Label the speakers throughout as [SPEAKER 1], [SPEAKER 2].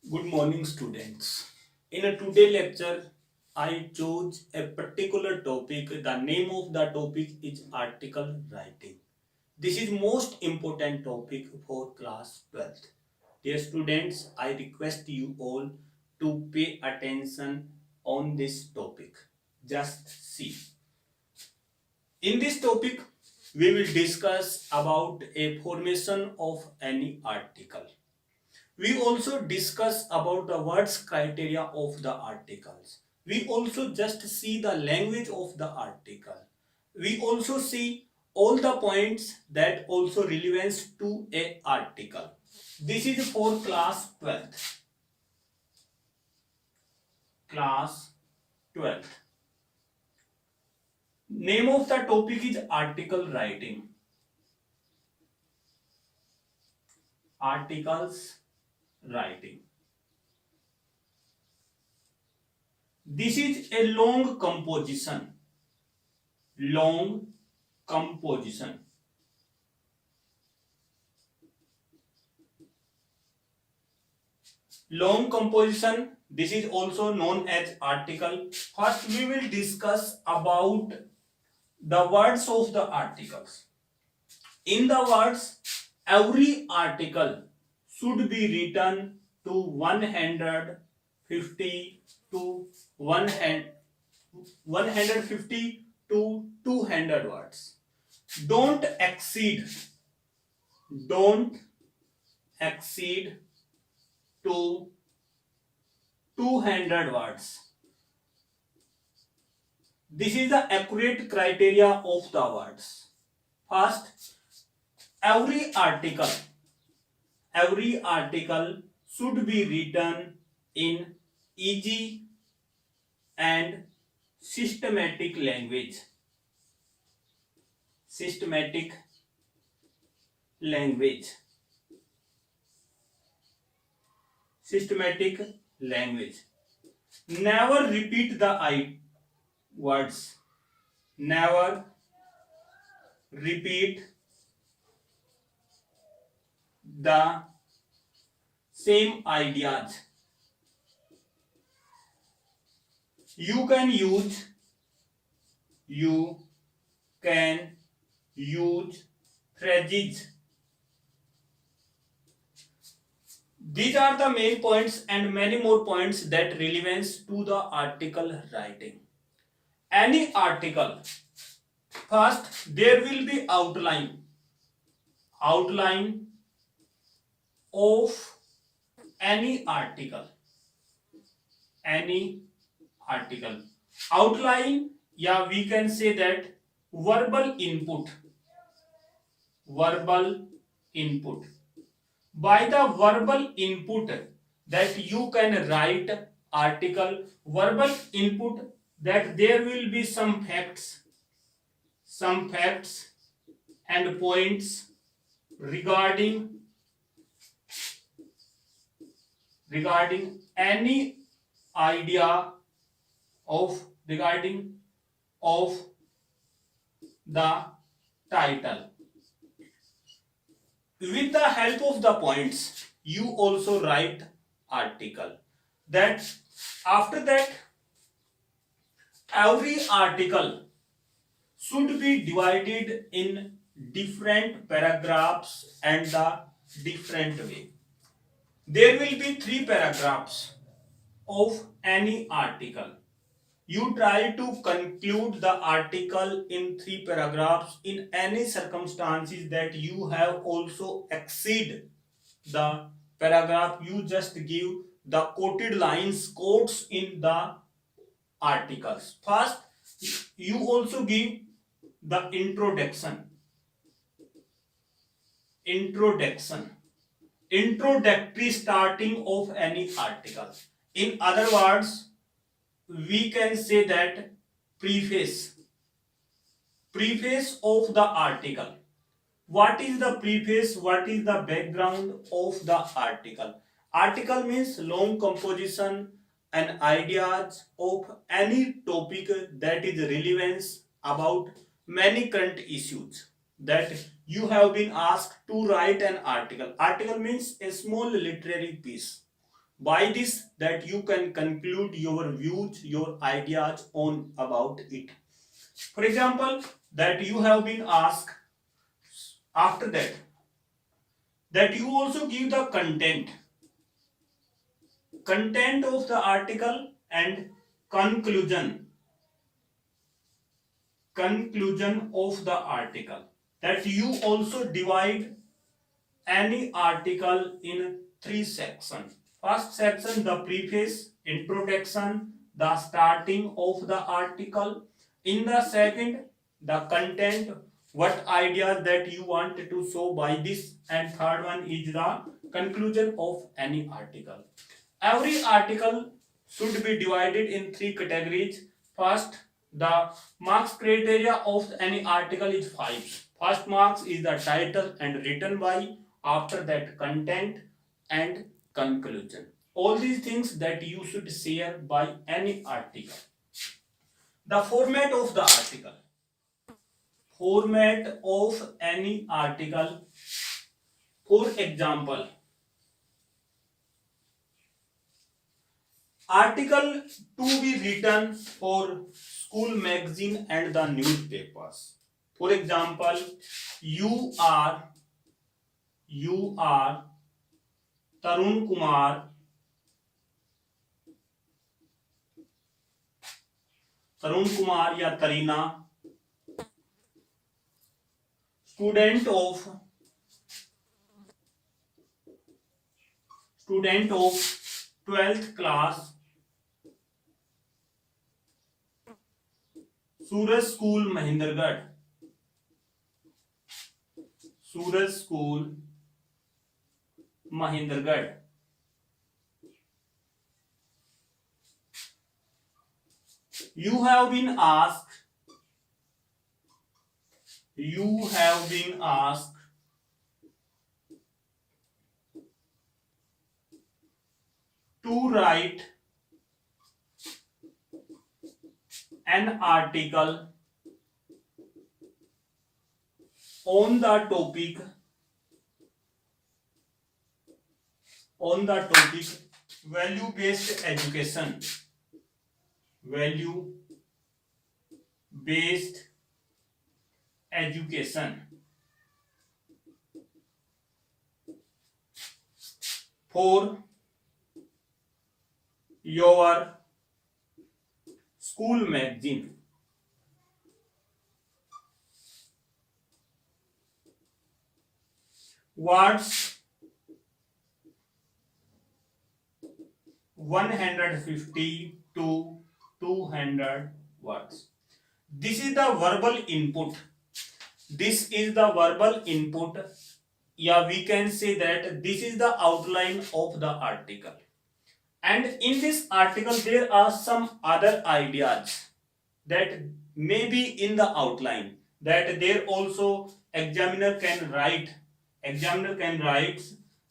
[SPEAKER 1] Good morning, students. In a today lecture, I chose a particular topic. The name of the topic is article writing. This is most important topic for class 12th. Dear students, I request you all to pay attention on this topic. Just see. In this topic, we will discuss about a formation of any article. We also discuss about the words criteria of the articles. We also just see the language of the article. We also see all the points that also relevance to a article. This is for class 12th. Class 12th. Name of the topic is article writing. Articles writing. This is a long composition. Long composition. Long composition, this is also known as article. First we will discuss about the words of the articles. In the words, every article should be written to 150 to 150 to 200 words. Don't exceed to 200 words. This is the accurate criteria of the words. First, every article should be written in easy and systematic language. Systematic language. Systematic language. Never repeat the words. Never repeat the same ideas. You can use phrases. These are the main points and many more points that relevance to the article writing. Any article, first there will be outline of any article. Outline, yeah, we can say that verbal input. By the verbal input that you can write article, verbal input, that there will be some facts and points regarding any idea regarding the title. With the help of the points, you also write article. That after that, every article should be divided in different paragraphs and the different way. There will be 3 paragraphs of any article. You try to conclude the article in 3 paragraphs. In any circumstances that you have also exceed the paragraph, you just give the quoted lines, quotes in the articles. First, you also give the introductory starting of any article. In other words, we can say that preface of the article. What is the preface? What is the background of the article? Article means long composition and ideas of any topic that is relevance about many current issues, that you have been asked to write an article. Article means a small literary piece By this, that you can conclude your views, your ideas on about it. For example, that you have been asked after that you also give the content of the article and conclusion conclusion of the article, that you also divide any article in three sections. First section, the preface, introduction, the starting of the article. In the second, the content, what ideas that you want to show by this, and third one is the conclusion of any article. Every article should be divided in three categories. First, the marks criteria of any article is 5. First marks is the title and written by, after that content and conclusion. All these things that you should share by any article. The format of the article. Format of any article. For example, article to be written for school magazine and the newspapers. For example, you are Tarun Kumar या तरीना, student of 12th class, Suraj school Mahendragarh, Suraj school Mahendragarh. You have been asked to write an article on the topic value based education. Value based education for your school magazine. Words 150 to 200 words. This is the verbal input. Yeah, we can say that this is the outline of the article. And in this article, there are some other ideas that may be in the outline, that there also examiner can write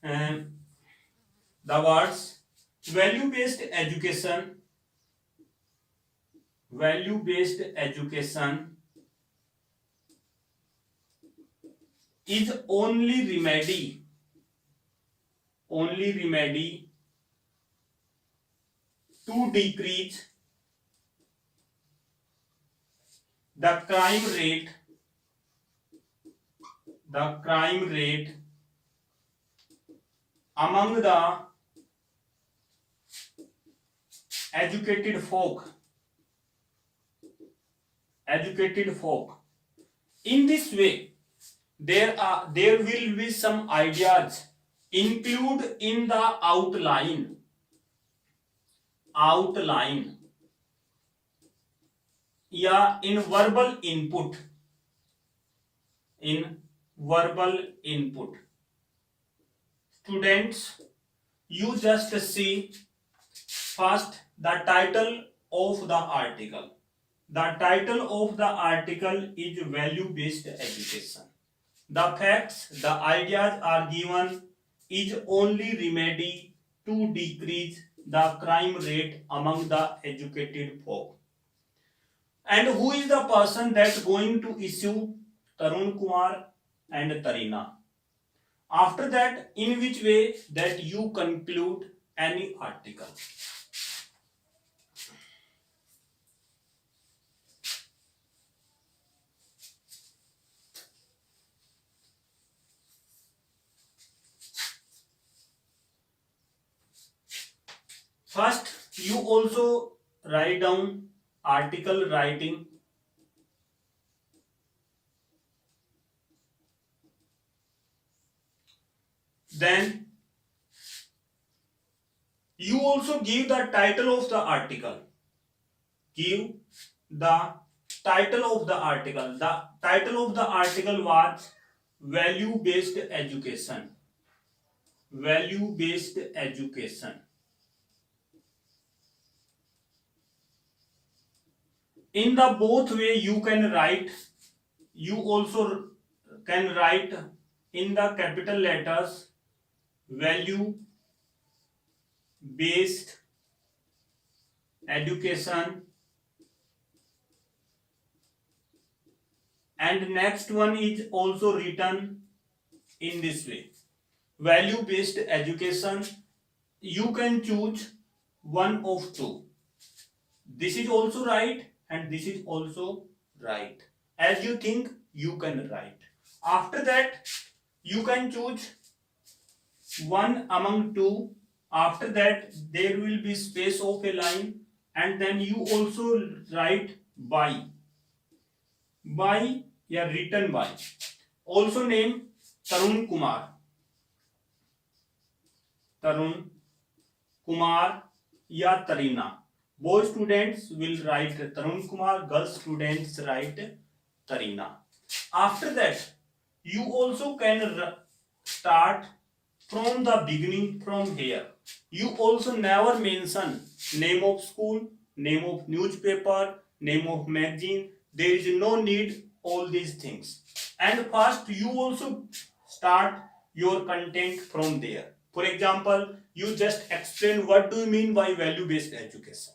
[SPEAKER 1] the words value based education is only remedy to decrease the crime rate among the educated folk. In this way, there will be some ideas include in the outline या in verbal input. Students, you just see first the title of the article. The title of the article is value based education. The facts, the ideas are given is only remedy to decrease the crime rate among the educated folk. And who is the person that going to issue? Tarun Kumar and Tarina. After that, in which way that you conclude any article. First, you also write down article writing. Then you also give the title of the article. Give the title of the article. The title of the article was value based education. Value based education. In the both way you can write, you also can write in the capital letters value based education, and next one is also written in this way, value based education. You can choose one of two. This is also right and this is also right. As you think, you can write. After that, you can choose one among two. After that, there will be space of a line, and then you also write by. By, yeah, written by. Also name Tarun Kumar. Tarun Kumar या Tarina. Boy students will write Tarun Kumar, girl students write Tarina. After that, you also can start from the beginning from here. You also never mention name of school, name of newspaper, name of magazine. There is no need all these things. And first you also start your content from there. For example, you just explain what do you mean by value based education.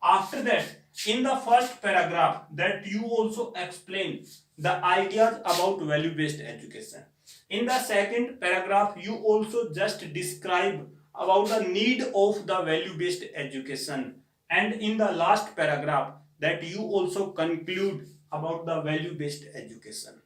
[SPEAKER 1] After that, in the first paragraph, that you also explain the ideas about value based education. In the second paragraph, you also just describe about the need of the value based education, and in the last paragraph, that you also conclude about the value based education.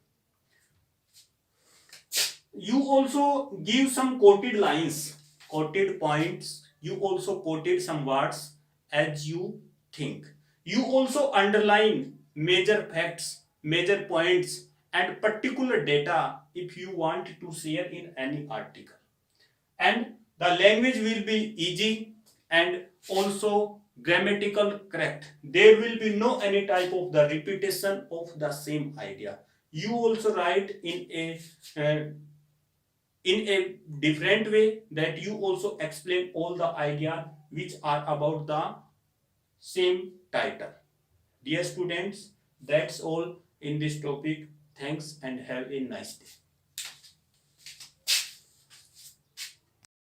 [SPEAKER 1] You also give some quoted lines, quoted points. You also quoted some words as you think. You also underline major facts, major points, and particular data if you want to share in any article. And the language will be easy and also grammatical correct. There will be no any type of the repetition of the same idea. You also write in a different way, that you also explain all the ideas which are about the same title. Dear students, that's all in this topic. Thanks and have a nice day.